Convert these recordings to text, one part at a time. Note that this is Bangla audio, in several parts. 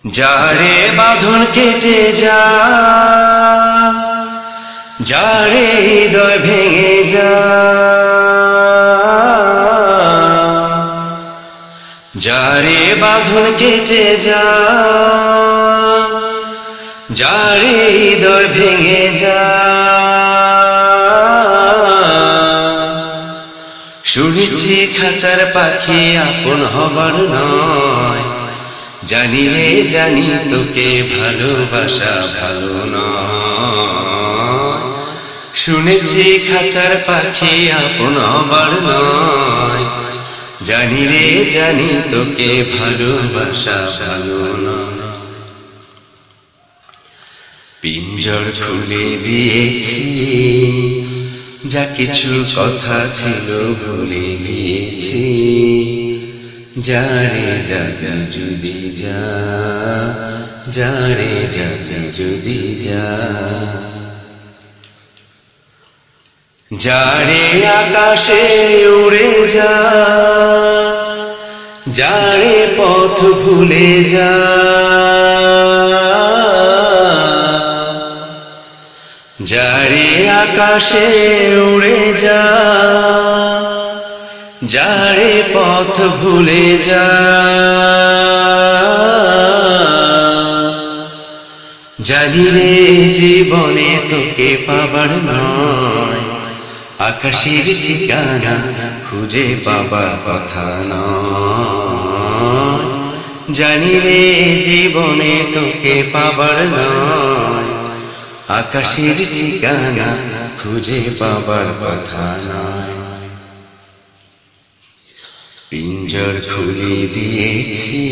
যারে বাঁধন কেটে যা, যারে হৃদয় ভেঙে যা, যারে বাঁধন কেটে যা, যারে হৃদয় ভেঙে যা। শুনেছি খাঁচার পাখি আপন হবার নয়, জানি রে জানি তোকে ভালোবাসা ভালো নয়। শুনেছি খাঁচার পাখি আপন হবার নয়, জানি রে জানি তোকে ভালোবাসা ভালো নয়। পিঞ্জর খুলে দিয়েছি, যা কিছু কথা ছিল ভুলে গিয়েছি। যারে যা যা যদি যা, যারে যা যা যদি যা। যারে আকাশে উড়ে যা, যারে পথ ভুলে যা। যারে আকাশে উড়ে যা, যারে পথ ভুলে যা। জানি রে জীবনে তোকে পাবার নয়, আকাশের ঠিকানা খুঁজে পাবার কথা নয়। জানি রে জীবনে তোকে পাবার নয়, আকাশের ঠিকানা খুঁজে পাবার কথা নয়। পিঞ্জর খুলে দিয়েছি,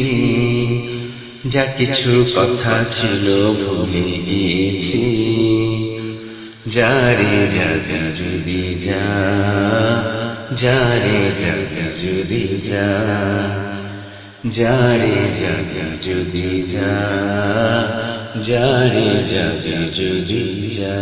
যা কিছু কথা ছিল ভুলে গিয়েছি। যারে যা যা যদি যা, যারে যা যা যদি যা। যারে যা যা যদি যা, যারে যা যা যদি যা।